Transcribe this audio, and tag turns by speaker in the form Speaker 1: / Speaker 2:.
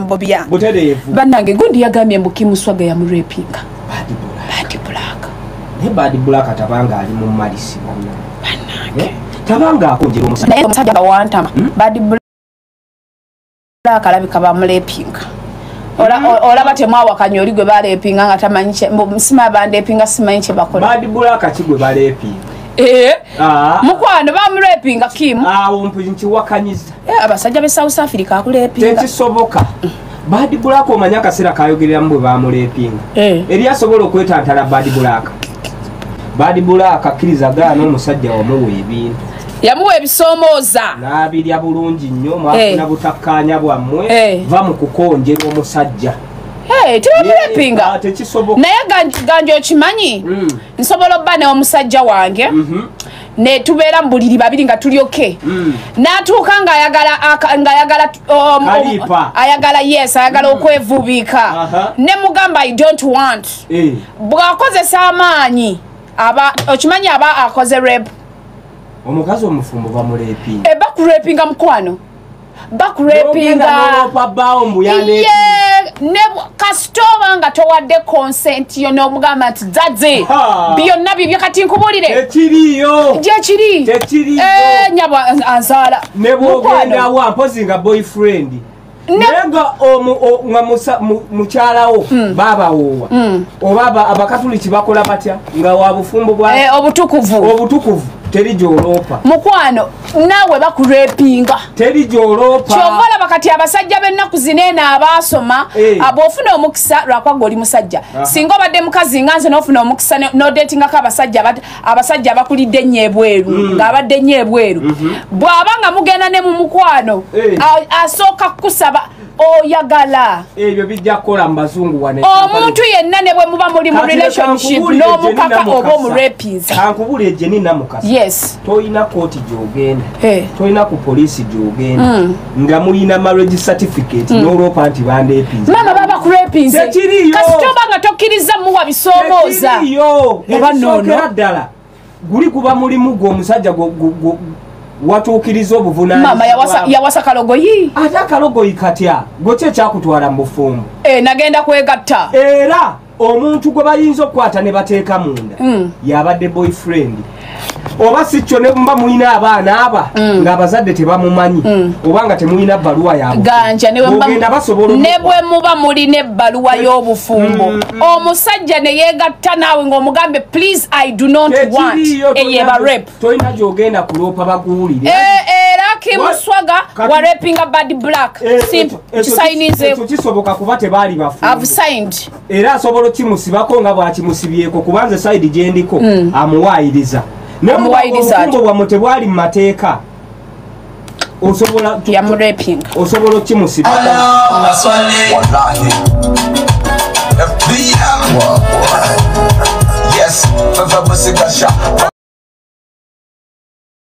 Speaker 1: Bobia.
Speaker 2: Butereevu.
Speaker 1: Bannange gundi yagambye mbu Kimuswaga yamurepinga.
Speaker 2: Bad Black. Ne Bad Black tabanga ali mu malisi bonna. Bannange. Tabanga akonjera omusajja.
Speaker 1: Naye omusajja bawantama. Bad Black alabika bamurepinga. Olaba temwawakanya oli gwe balepinga nga tamanyi sima bandepinga simanyi kye bakola.
Speaker 2: Bad Black kigwe balepinga.
Speaker 1: Mukwano bamurepinga Kim.
Speaker 2: Mpinchi wakanyiza.
Speaker 1: Abasajja be South Africa akulepinga.
Speaker 2: Tekisoboka. Bad Black omanya kaseera kayogerera mbwe bamulepinga. Eri asobola okwetantala Bad Black. Bad Black akkiriza gaana omusajja wamuwa ebintu.
Speaker 1: Yamuwa ebisomooza.
Speaker 2: N'abirya bulungi nnyo mwafuna butakkaanya bwammwe va mu kukonjera omusajja.
Speaker 1: Tebamurepinga.
Speaker 2: Tekisoboka.
Speaker 1: Naye ganja okimanyi nsobola obba n'omusajja wange ne tubeera mu buliri babiri nga tulyoke n'atuuka ayagala okwevubiika ne mugamba I don't want bw'akozesa amaanyi okimanyi aba akoze rep
Speaker 2: omukazi omufumbo bamulepinga
Speaker 1: bakurepinga mukwano bakurepinga ne kasitoba nga towadde consent yo n'omugamba nti dadze byonna bibyo kati nkubulire
Speaker 2: tekiriyo
Speaker 1: gyekiri nyabo anzaala
Speaker 2: ne bwogendawo mpozi nga boyfriend nenga mukyalawo babawoowa oba abakatuliki bakola batya nga wabufumbo bwa obutukuvu teri gyoloopa
Speaker 1: mukwano naawe bakurepinga
Speaker 2: teri gyoloopa
Speaker 1: kyovola bakati abasajja b'ennaku zineeno abaasoma ab'ofuna omukisa lwakwaga oli musajja singa obadde mukazi nga nze n'ofuna omukisa n'odeetingako abasajja abakulidde ennyo ebweru ng'abadde ennyo ebweru bw'aba nga mugenda ne mu mukwano asooka kukusaba oyagala
Speaker 2: ebyo bijja kukola mu bazungu wane
Speaker 1: omuntu yenna ne bwe muba muli mu relationship n'omukaka oba omurepinza
Speaker 2: kankubula ejeni namukasa
Speaker 1: yes
Speaker 2: toyina kooti gy'ogenda toyina ku poliisi gy'ogenda nga mulina marriage certificate n'olwopa nti bandepinza
Speaker 1: mama baba kurepinze kasitoba nga tokkiriza muwa bisoomooza
Speaker 2: oba nono ddala guli kuba mulimu gw'omusajja watuukiriza obuvunanyizibwa
Speaker 1: mama yawasa kalogoyi
Speaker 2: ate akalogoyi katya gwe kye kyakutwala mu bufumbo
Speaker 1: nagenda kwegatta
Speaker 2: era omuntu gwe bayinza okukwata ne bateeka munda yabadde boyfriend oba si kyo ne mba mulina abaana aba ng'abazadde tebamumanyi oba nga temulina bbaluwa
Speaker 1: ganja ne bwe muba mulina ebbaluwa y'obufumbo omusajja ne yeegatta naawe ng'omugambe please I do not want eyeba rep
Speaker 2: tolina gy'ogenda kuloopa baguwulire
Speaker 1: era Kimuswaga warepinga Bad Black kisayinizeeko
Speaker 2: kisoboka kuba tebaali bafumbo
Speaker 1: I've signed
Speaker 2: era asobola okimusibako nga bw'akimusibyeko kubanze sayidi gye ndiko amuwaayiriza n'obufumbo bwammwe tebwali mu mateeka osobola
Speaker 1: yamurepinga
Speaker 2: osobola okimusibako